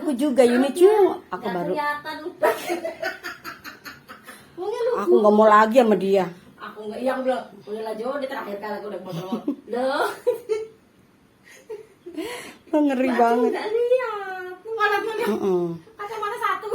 Aku juga Yunicu. Aku baru. Kelihatan lupa. Aku nggak mau lagi sama dia. Aku nggak, iya aku bilang, udahlah Jo, di terakhir kali aku udah ngomong. Loh. Lo ngeri banget. Nggak lihat. Mana punya? Kacamata satu.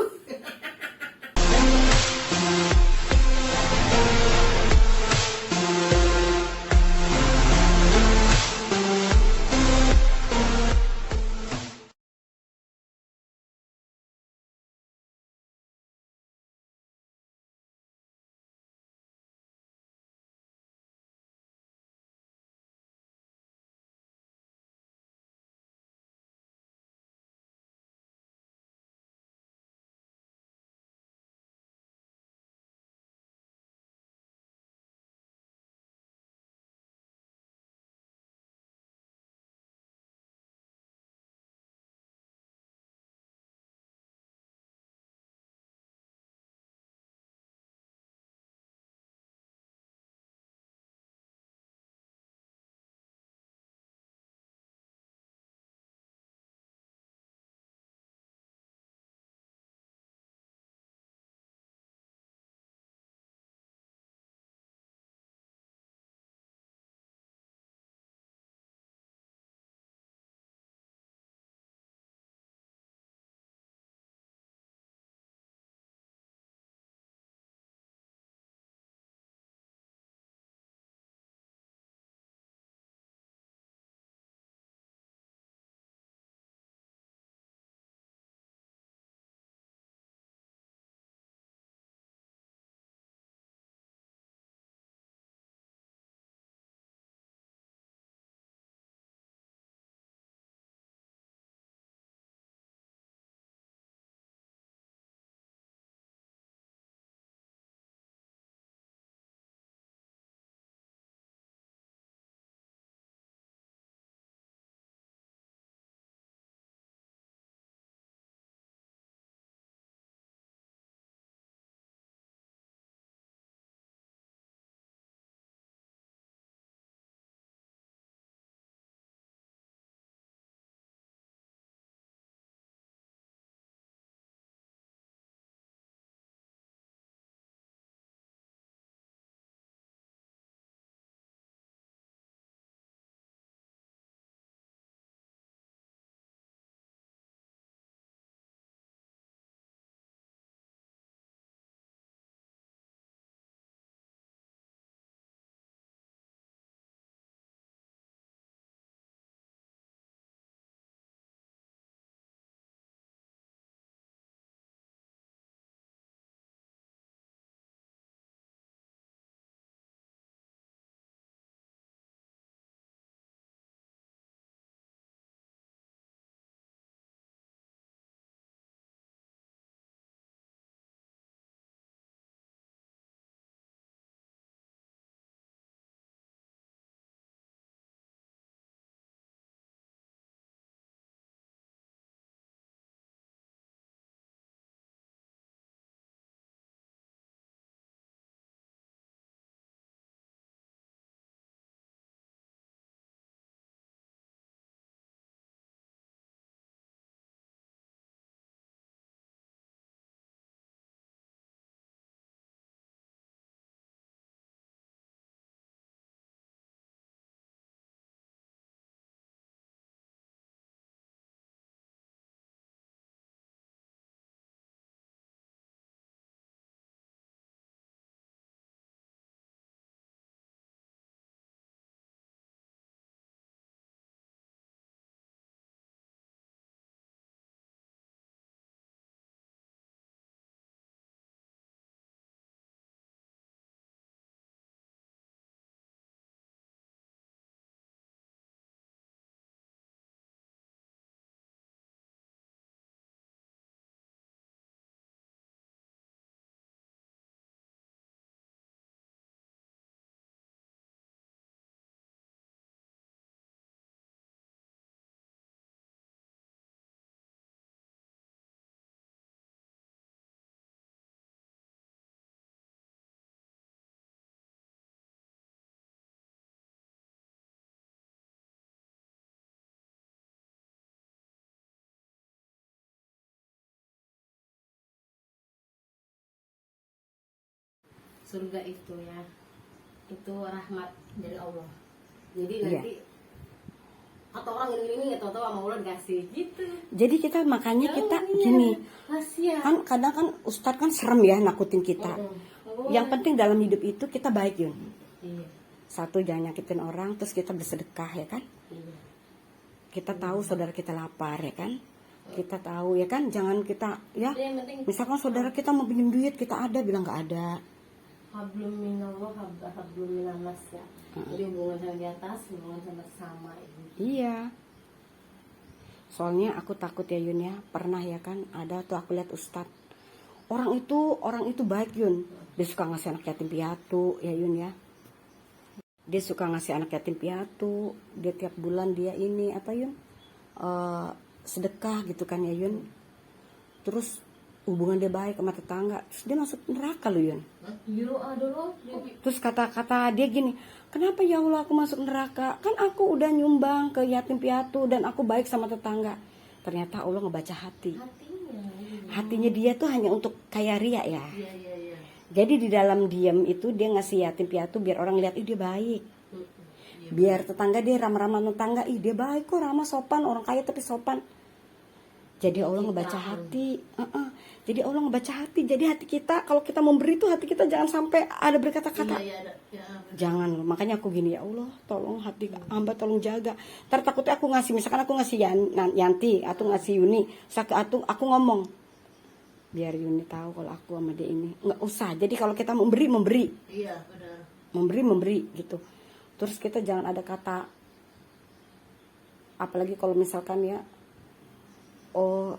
surga itu ya, itu rahmat dari Allah. Jadi Iya. nanti atau orang ini tahu-tahu sama Allah dikasih gitu. Jadi kita makanya kita iya. gini, Kasihan. kan kadang kan Ustadz kan serem ya nakutin kita. Yang penting dalam hidup itu kita baik Yun. Iya. Satu, jangan nyakitin orang, terus kita bersedekah ya kan. Iya. Kita tahu saudara kita lapar ya kan. Kita tahu ya kan, jangan kita ya. Yang penting Misalkan saudara kita mau pinjam duit, kita ada bilang nggak ada. hablum minallah hablum minannas ya. Jadi hubungan sama di atas, hubungan sama sesama itu. Iya. Soalnya aku takut ya Yun ya. Pernah ya kan ada tuh aku lihat Ustadz. Orang itu baik Yun. Dia suka ngasih anak yatim piatu ya Yun ya. Dia suka ngasih anak yatim piatu. Dia tiap bulan dia ini apa Yun? Sedekah gitu kan ya Yun. Terus hubungan dia baik sama tetangga. Terus dia masuk neraka loh Yun. Terus kata-kata dia gini, kenapa ya Allah aku masuk neraka? Kan aku udah nyumbang ke yatim piatu dan aku baik sama tetangga. Ternyata Allah ngebaca hati. Hatinya dia tuh hanya untuk kaya ria ya. Iya. Jadi di dalam diam itu dia ngasih yatim piatu biar orang lihat, ih dia baik. Biar tetangga dia ramah-ramah tetangga, ih dia baik kok, ramah sopan, orang kaya tapi sopan. Jadi Allah ngebaca hati. Jadi Allah ngebaca hati. Jadi hati kita kalau kita memberi tuh hati kita jangan sampai ada berkata-kata. Jangan loh. Makanya aku gini, ya Allah tolong hati hamba tolong jaga. Ntar takutnya aku ngasih, misalkan aku ngasih Yanti atau ngasih Yuni, aku ngomong biar Yuni tahu kalau aku sama dia ini. Nggak usah. Jadi kalau kita memberi. Iya, benar. Memberi gitu. Terus kita jangan ada kata, apalagi kalau misalkan ya, oh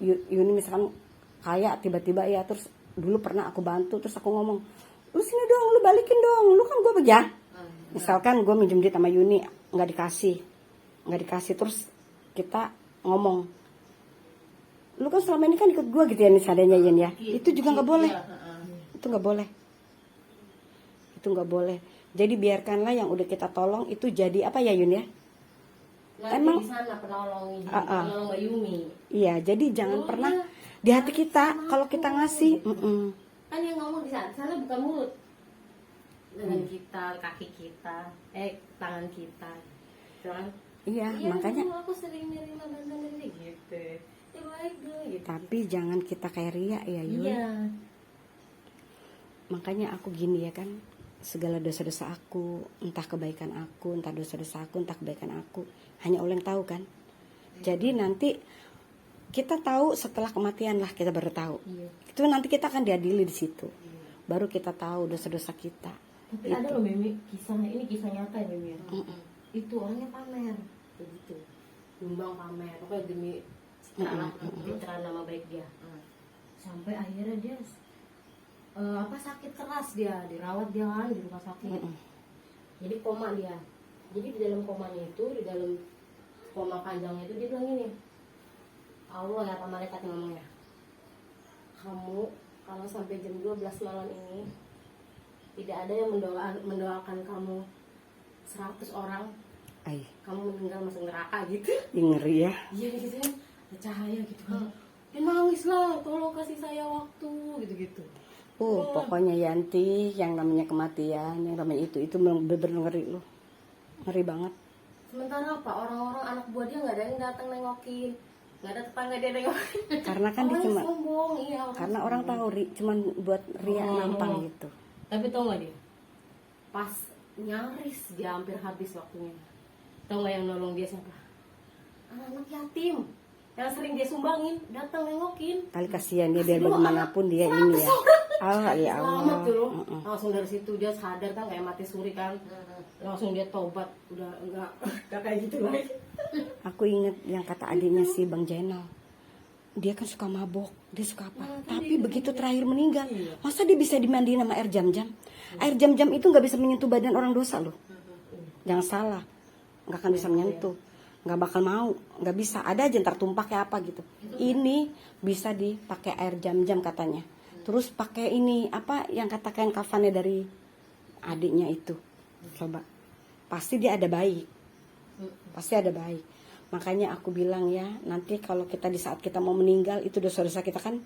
Yuni misalkan kaya tiba-tiba ya, terus dulu pernah aku bantu, terus aku ngomong, lu sini dong, lu balikin dong, lu kan gue beja. Misalkan gue minjem duit sama Yuni nggak dikasih, terus kita ngomong, lu kan selama ini kan ikut gue gitu ya nih seadanya Yun ya, itu juga nggak boleh. Itu nggak boleh. Jadi biarkanlah yang udah kita tolong itu jadi apa ya Yun ya? Emang di sana penolong Mbak Yumi. Iya, jadi jangan pernah di hati kita kalau kita ngasih. Kan yang ngomong di sana bukan mulut, dengan kita, kaki kita, tangan kita, kan? Iya, makanya. Aku sering nerima bantuan dari gitu. Ya baik dong. Gitu. Tapi jangan kita kayak ria ya Yun. Iya. Makanya aku gini ya kan, segala dosa-dosa aku, entah kebaikan aku, entah dosa-dosa aku, entah kebaikan aku, hanya Allah yang tahu kan. Jadi nanti kita tahu setelah kematian lah kita baru tahu. Iya. Itu nanti kita akan diadili di situ. Baru kita tahu dosa-dosa kita. Tapi ada loh Mimi, ini kisah nyata ya Mimi. Itu orangnya pamer, begitu. Nyumbang pamer, pokoknya demi citra nama baik dia. Sampai akhirnya dia sakit keras, dia dirawat dia kan di rumah sakit. Jadi koma dia. Jadi di dalam komanya itu, di dalam koma panjangnya itu dia bilang ini, Allah ya Pak Malaikat ngomongnya, kamu kalau sampai jam 12 malam ini tidak ada yang mendoakan kamu 100 orang, kamu meninggal masuk neraka gitu. Ngeri ya. Iya gitu kan, ada cahaya gitu kan. Dia nangis lah, tolong kasih saya waktu gitu-gitu. Pokoknya Yanti, yang namanya kematian, yang namanya itu bener-bener ngeri loh. Ngeri banget. Sementara apa? Orang-orang anak buah dia nggak ada yang datang nengokin, nggak ada tetangga dia nengokin. Karena kan dia cuma sombong, iya. Karena orang tahu cuman buat ria nampang gitu. Tapi tau nggak dia? Pas nyaris dia hampir habis waktunya. Tau nggak yang nolong dia siapa? Anak yatim yang sering dia sumbangin datang nengokin. Kali kasihan dia biar bagaimanapun dia ini ya. Ya Allah. Selamat tuh. Langsung dari situ dia sadar kan, kayak mati suri kan. Langsung dia tobat, udah enggak kayak gitu lagi. Aku inget yang kata adiknya si Bang Jainal. Dia kan suka mabok, dia suka apa? Tapi begitu terakhir meninggal, masa dia bisa dimandiin sama air jam-jam? Air jam-jam itu nggak bisa menyentuh badan orang dosa loh. Jangan salah, nggak akan bisa menyentuh, nggak bakal mau, nggak bisa. Ada aja ntar tumpah kayak apa gitu. Ini bisa dipakai air jam-jam katanya. Terus pakai ini apa yang katakan kafannya dari adiknya itu. Coba, pasti dia ada baik, pasti ada baik. Makanya aku bilang ya, nanti kalau kita di saat kita mau meninggal itu dosa-dosa kita kan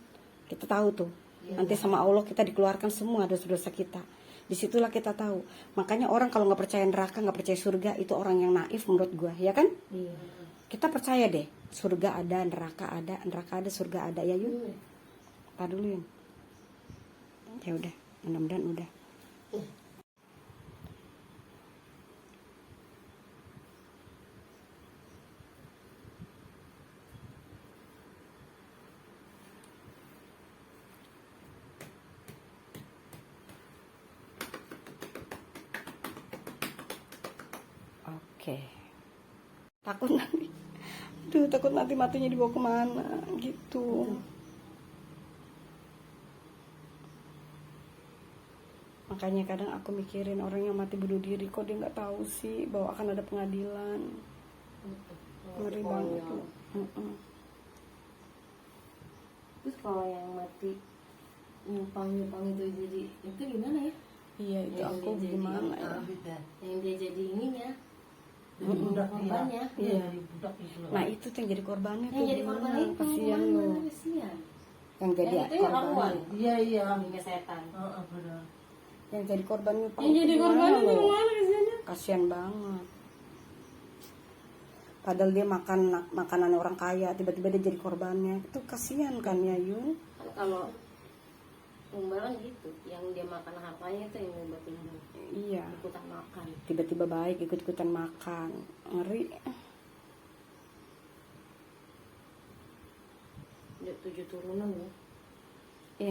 kita tahu tuh. Nanti sama Allah kita dikeluarkan semua dosa-dosa kita. Disitulah kita tahu. Makanya orang kalau nggak percaya neraka, nggak percaya surga, itu orang yang naif menurut gue, ya kan? Iya. Kita percaya deh, surga ada, neraka ada, surga ada, ya Yun. Tar dulu Yun. Ya udah, mudah-mudahan udah. Oke. Takut nanti. Aduh, takut nanti matinya dibawa kemana gitu. Makanya kadang aku mikirin orang yang mati bunuh diri, kok dia nggak tahu sih bahwa akan ada pengadilan. Ngeri banget tuh. Terus kalau yang mati nyumpang itu jadi itu gimana ya? Iya, itu Yang aku dia jadi gimana ya? Yang dia jadi ininya, Jadi budak korbannya. Iya. Jadi budak gitu loh. Nah itu tuh yang jadi korbannya Yang tuh jadi korban gimana? itu Kasihan gimana? lo. Kasihan. Yang jadi Yang itu ya korban. ramuan. Iya iya. Kambingnya setan. Benar. Yang jadi korban Yang jadi korban itu gimana kasihannya? Kasihan banget. Padahal dia makan makanan orang kaya, tiba-tiba dia jadi korbannya. Itu kasihan kan ya Yun? Kan kalau umbaran gitu, yang dia makan hartanya itu yang obat tinggal. Iya. Ikutan makan. Tiba-tiba baik ikut-ikutan makan. Ngeri. Dia 7 turunan ya.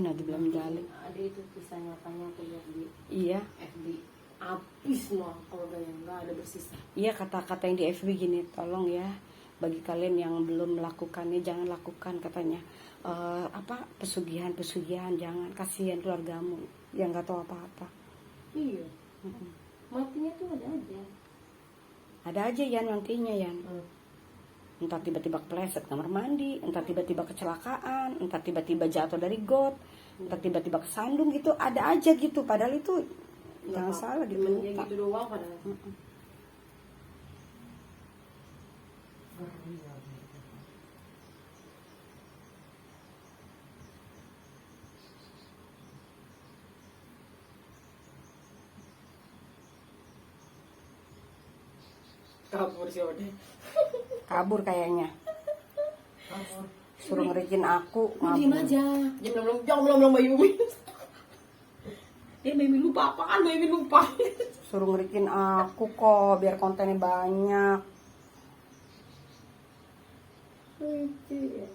Nah dibilang jali. Ada itu kisah nyatanya aku lihat di Iya. FB. Habis semua keluarganya, nggak ada bersisa. Iya, kata-kata yang di FB gini, tolong ya bagi kalian yang belum melakukannya jangan lakukan katanya. Pesugihan jangan, kasihan keluargamu yang nggak tahu apa-apa. Iya. Matinya tuh ada aja. Ada aja Yan nantinya Yan. Entah tiba-tiba kepleset kamar mandi, entah tiba-tiba kecelakaan, entah tiba-tiba jatuh dari got, entah tiba-tiba kesandung gitu, ada aja gitu. Padahal itu jangan salah Cuman dia diminta. gitu doang padahal. Kabur si Ode. Kabur kayaknya. Suruh ngerikin aku, Diem ngabur. aja. Jangan belum Mbak Yumi. Mimi lupa apaan? Mimi lupa. Suruh ngerikin aku kok biar kontennya banyak. Lucu ya.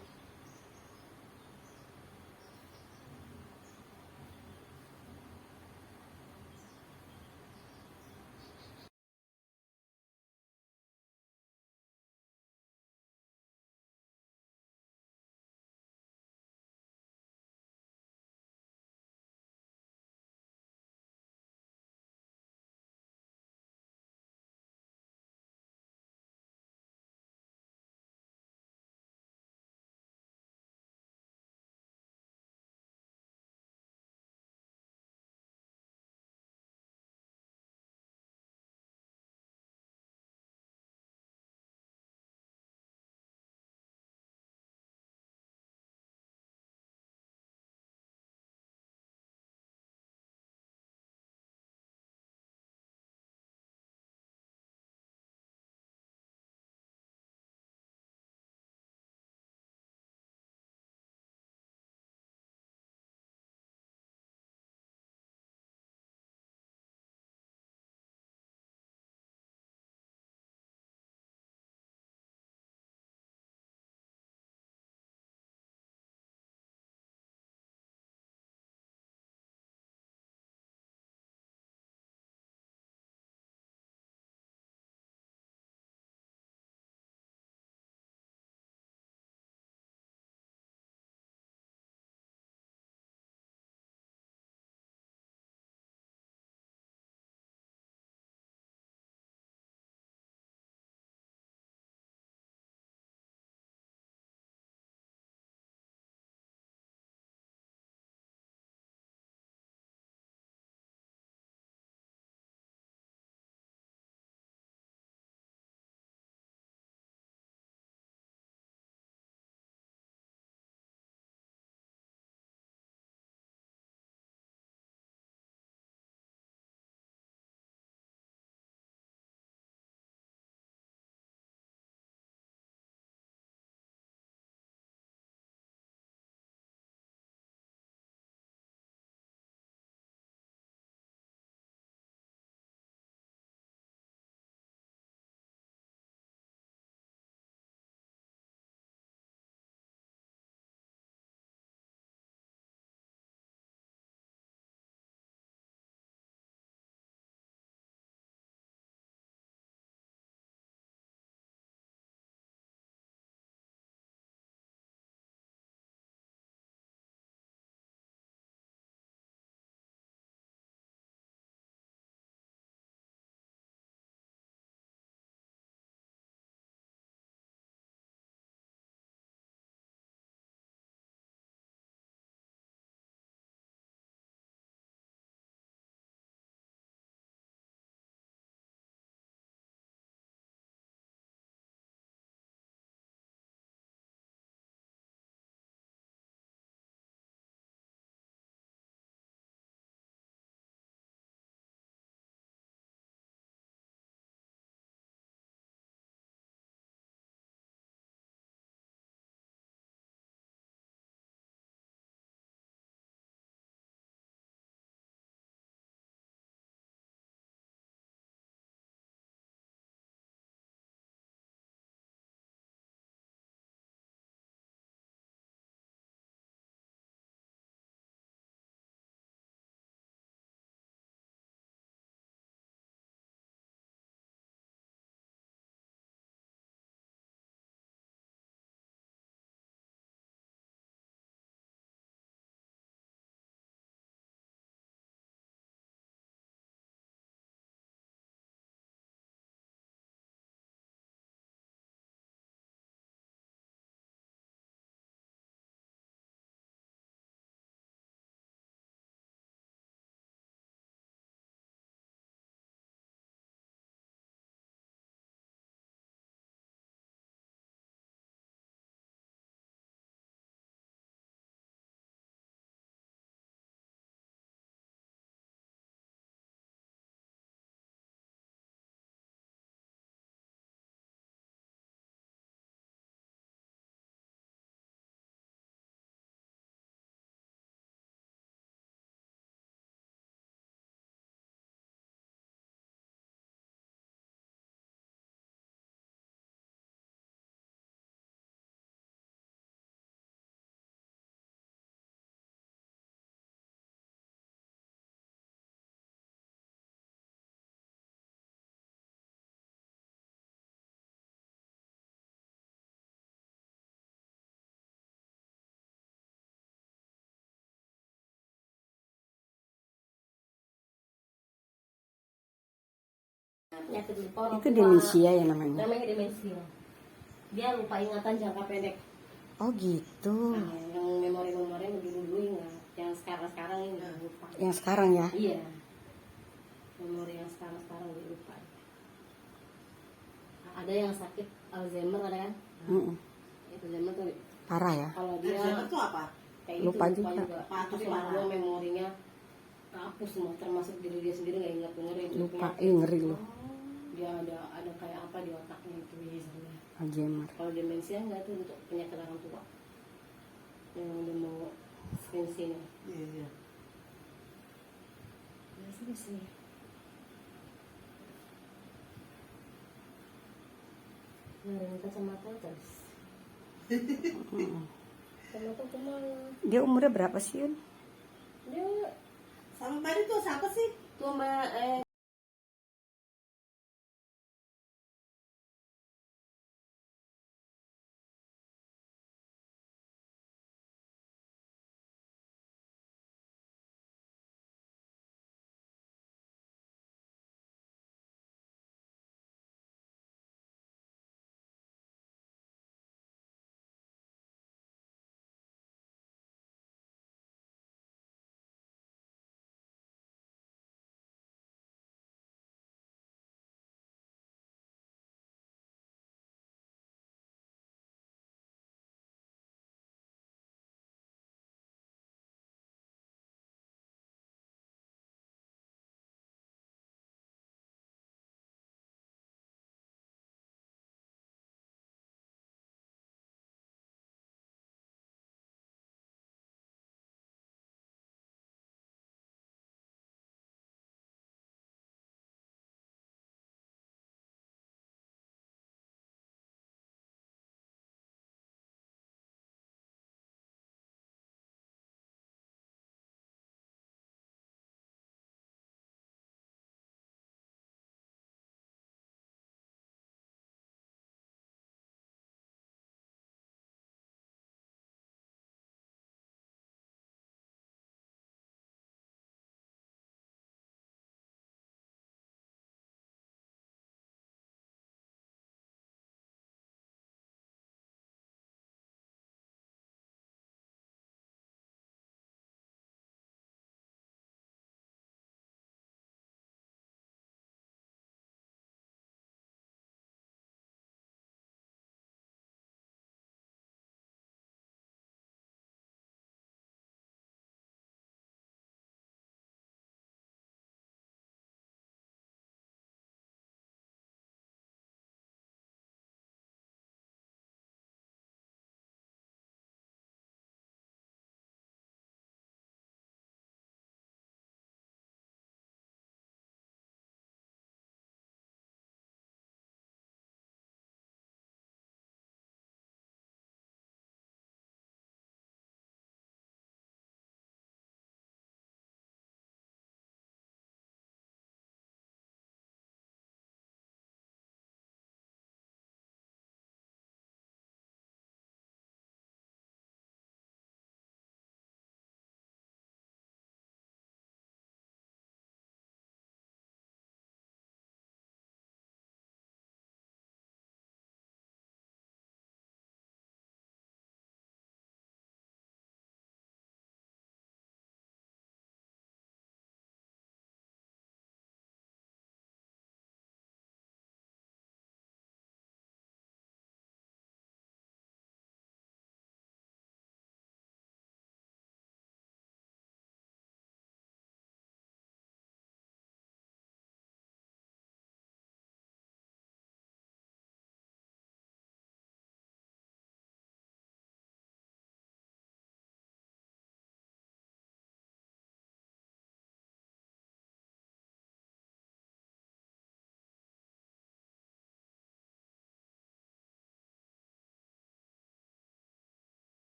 penyakit lupa orang Itu tua. demensia ya namanya. Namanya demensia. Dia lupa ingatan jangka pendek. Oh gitu. Nah, yang memori-memori yang dulu ingat, yang sekarang ini lupa. Yang sekarang ya. Iya. Memori yang sekarang lupa. Ada yang sakit Alzheimer ada kan? Mm-mm. Itu Alzheimer tuh Parah ya. kalau dia Alzheimer itu apa? kayak Lupa gitu, juga. Tapi Tapi parah. semua memorinya hapus semua, termasuk diri dia sendiri nggak ingat dengerin. Lupa. Ngeri loh. Dia ada kayak apa di otaknya itu biasanya. Alzheimer. Kalau demensia enggak tuh untuk penyakit orang tua yang udah mau pensiun. Iya, iya. Biasanya sih. Nggak kacamata terus. Kacamata kemana? Dia umurnya berapa sih, Yun? Dia Sama tadi tuh siapa sih? tuh mbak